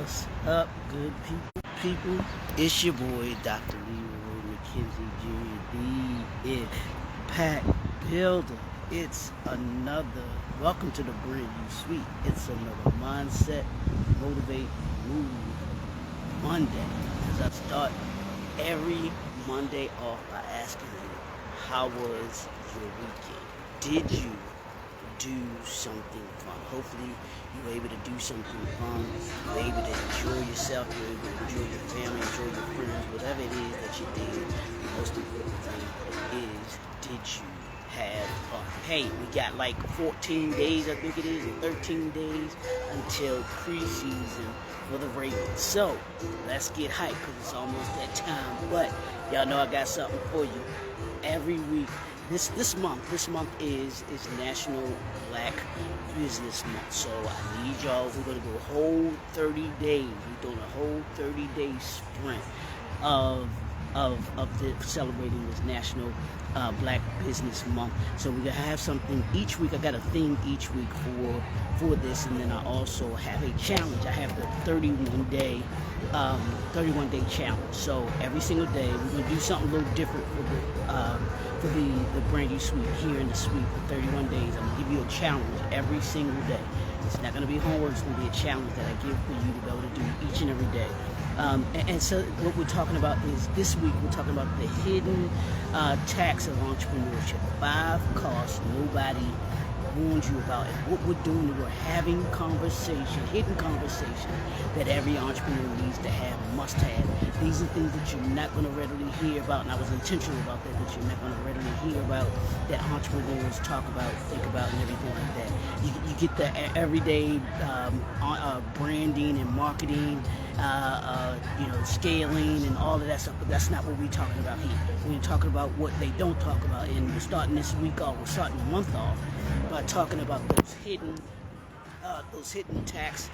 What's up, good people? It's your boy, Dr. Leroy McKenzie Jr., the Impact Builder. It's another, welcome to the Brand New Suite. It's another Mindset, Motivate, Move Monday. As I start every Monday off by asking you, how was your weekend? Did you do something fun? Hopefully you were able to do something fun. You were able to enjoy yourself. You were able to enjoy your family, enjoy your friends, whatever it is that you did. The most important thing is, did you have fun? Hey, we got like 14 days, I think it is, or 13 days until preseason for the Ravens. So let's get hyped because it's almost that time. But y'all know I got something for you every week. This month is National Black Business Month. So I need y'all. We're gonna go a whole 30 days. We're doing a whole 30-day sprint of celebrating this National Black Business Month. So we're gonna have something each week. I got a theme each week for this, and then I also have a challenge. I have the 31-day challenge. So every single day we're gonna do something a little different for the brand new suite here in the suite for 31 days. I'm gonna give you a challenge every single day. It's not gonna be homework. It's gonna be a challenge that I give for you to be able to do each and every day. And so what we're talking about is, this week we're talking about the hidden tax of entrepreneurship. 5 costs nobody warned you about. And what we're doing is we're having hidden conversation that every entrepreneur needs to have, must have. These are things that you're not going to readily hear about, and I was intentional about that you're not going to readily hear about, that entrepreneurs talk about, think about, and everything like that. You get the everyday branding and marketing, scaling and all of that stuff, but that's not what we're talking about here. We're talking about what they don't talk about, and we're starting this week off, we're starting the month off by talking about those hidden taxes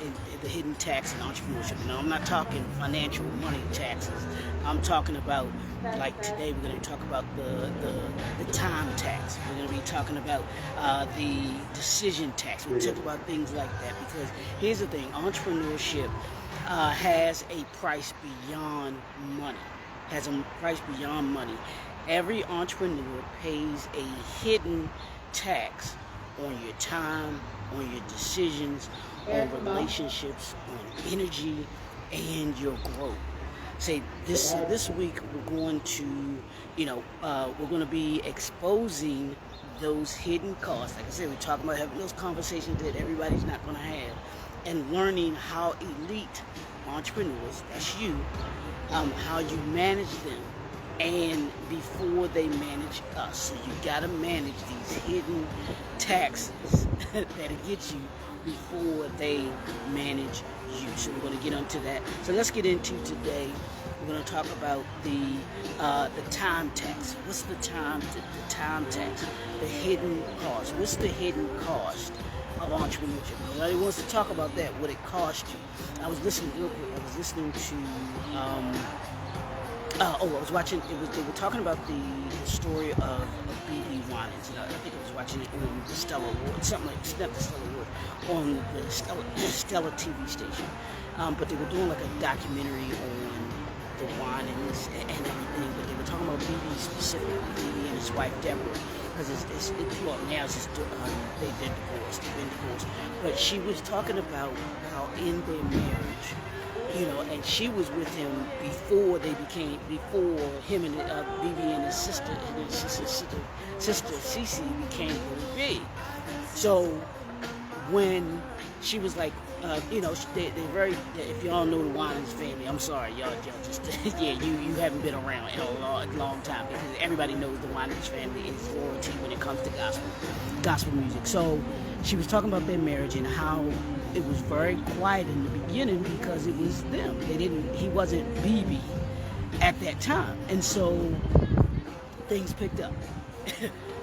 and the hidden tax in entrepreneurship. Now, I'm not talking financial money taxes. I'm talking about, like today, we're going to talk about the time tax. We're going to be talking about the decision tax. We're talking about things like that, because here's the thing: entrepreneurship has a price beyond money. Every entrepreneur pays a hidden tax on your time, on your decisions, on relationships, on energy, and your growth. Say this week we're going to be exposing those hidden costs. Like I said, we're talking about having those conversations that everybody's not going to have, and learning how elite entrepreneurs, that's you, how you manage them, and before they manage us. So you gotta manage these hidden taxes that'll get you before they manage you. So we're gonna get into that. So let's get into today. We're gonna talk about the time tax. What's the time tax? The hidden cost. What's the hidden cost of entrepreneurship? Nobody wants to talk about that. What it cost you. I was listening real quick. I was listening to I was watching. They were talking about the story of B.B. Winans. I think I was watching it on the Stella Award, something like not the Stella Award, on the Stella TV station. But they were doing like a documentary on the Winans and everything. But they were talking about B.B. specifically, B.B. and his wife Deborah, because they've been divorced. But she was talking about how in their marriage, and she was with him before him and BB and his sister Cece became really big. So when she was like, they're very, if y'all know the Winans family, I'm sorry, y'all just, you haven't been around in a long time, because everybody knows the Winans family is royalty when it comes to gospel music. So she was talking about their marriage and how it was very quiet in the beginning because it was them. He wasn't BB at that time. And so things picked up.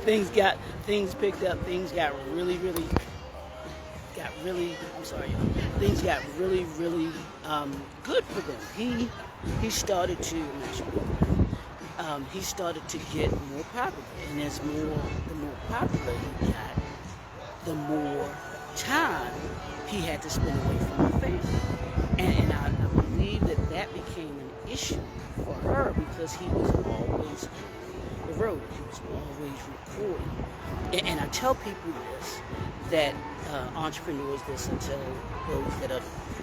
Things got really good for them. He started to get more popular, and the more popular he got, the more time he had to spend away from the family. And I believe that became an issue for her because he was always on the road. He was always recording. And I tell people this, that entrepreneurs, this, I tell those that are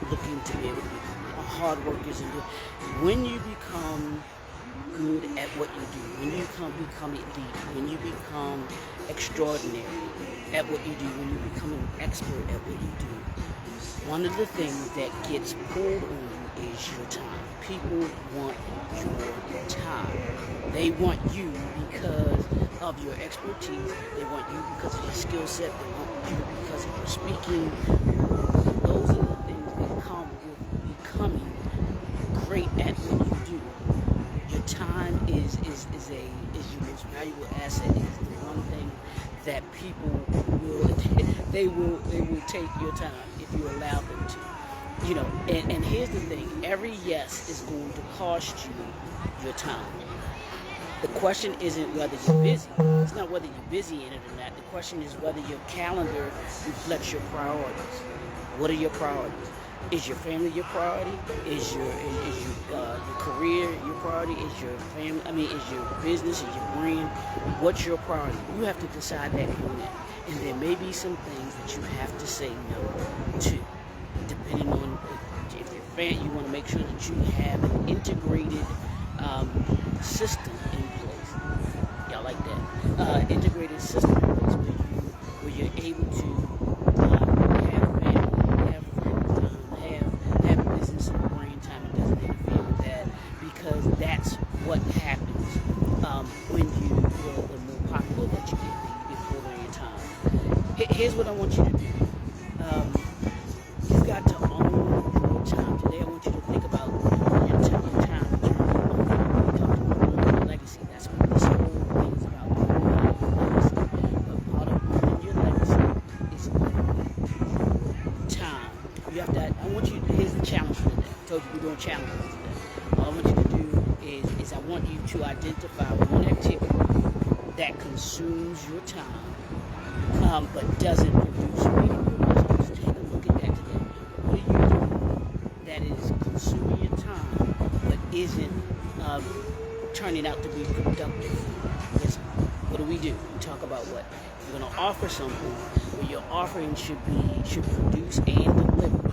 looking to be able to be hard workers, and when you become good at what you do, when you become elite, when you become extraordinary at what you do, when you become an expert at what you do, one of the things that gets pulled on you is your time. People want your time. They want you because of your expertise. They want you because of your skill set. They want you because of your speaking. Those are the things that come with becoming great at what you do. Your time is your most valuable asset. It is the one thing that people will take your time if you allow them to. You know, and here's the thing, every yes is going to cost you your time. The question isn't whether you're busy. It's not whether you're busy in it or not. The question is whether your calendar reflects your priorities. What are your priorities? Is your family your priority? Is your career your priority? Is your family? Is your business? Is your brand? What's your priority? You have to decide that going in, and there may be some things that you have to say no to, depending on if you're fan. You want to make sure that you have an integrated system in place. Y'all like that? Integrated system in place where you're able to. That's what happens when the more popular that you get pulled on your time. Here's what I want you to do. You've got to own your time. Today I want you to think about your time in terms of owning your legacy. That's what this whole thing is about, owning your legacy. But part of owning your legacy is owning time. You have that. Here's the challenge for today. I told you we're doing challenges today. All I want you to do is I want you to identify one activity that consumes your time, but doesn't produce meaningful results. Take a look at that today. What are you doing that is consuming your time, but isn't turning out to be productive? Listen, what do? We talk about what? You're going to offer something where your offering should produce and deliver.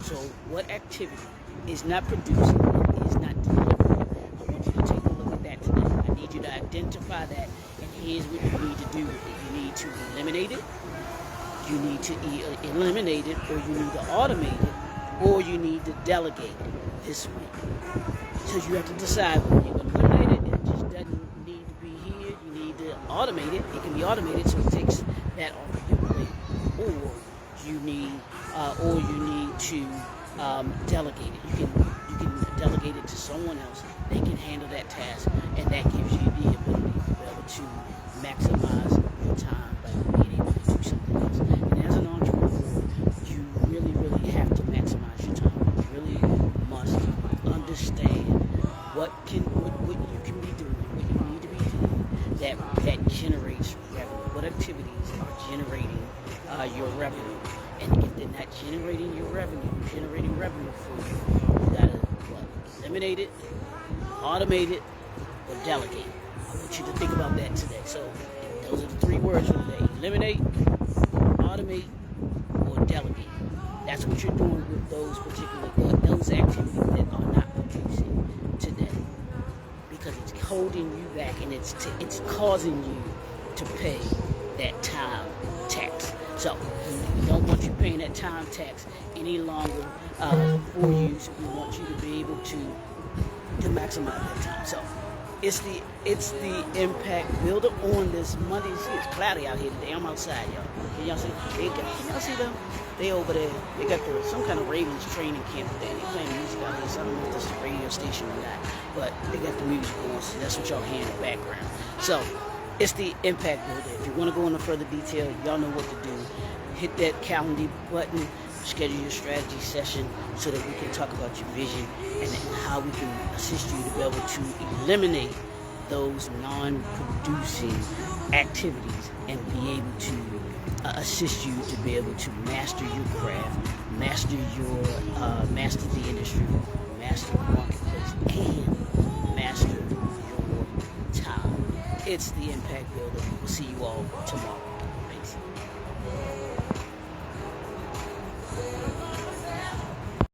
So what activity is not producing, is not delivering? I want you to take a look at that today. I need you to identify that, and here's what you need to do with it. You need to eliminate it. You need to eliminate it, or you need to automate it, or you need to delegate it this week. So you have to decide whether you're going to eliminate it. It just doesn't need to be here. You need to automate it. It can be automated, so it takes that off of your plate. Or you need to delegate it. You can delegate it to someone else. They can handle that task, and that gives you the ability to be able to maximize your time by being able to do something else. And as an entrepreneur, you really, really have to maximize your time. You really must understand what you can be doing, what you need to be doing that generates revenue. What activities are generating your revenue? And if they're not generating revenue for you, you gotta eliminate it, automate it, or delegate. I want you to think about that today. So those are the three words for today: eliminate, automate, or delegate. That's what you're doing with those activities that are not producing today, because it's holding you back, and it's causing you to pay that time tax. So we don't want you paying that time tax any longer for you. So we want you to be able to maximize that time. So it's the impact builder on this Monday. See, it's cloudy out here today. I'm outside, y'all. Can y'all see? Can y'all see them? They over there. They got some kind of Ravens training camp there. They playing music out here. So I don't know if this is a radio station or not, but they got the music going. So that's what y'all hear in the background. So it's the impact builder. If you want to go into further detail, y'all know what to do. Hit that calendar button, schedule your strategy session so that we can talk about your vision and how we can assist you to be able to eliminate those non-producing activities and be able to assist you to be able to master your craft, master the industry, master the marketplace, and master your time. It's the Impact Builder. We'll see you all tomorrow.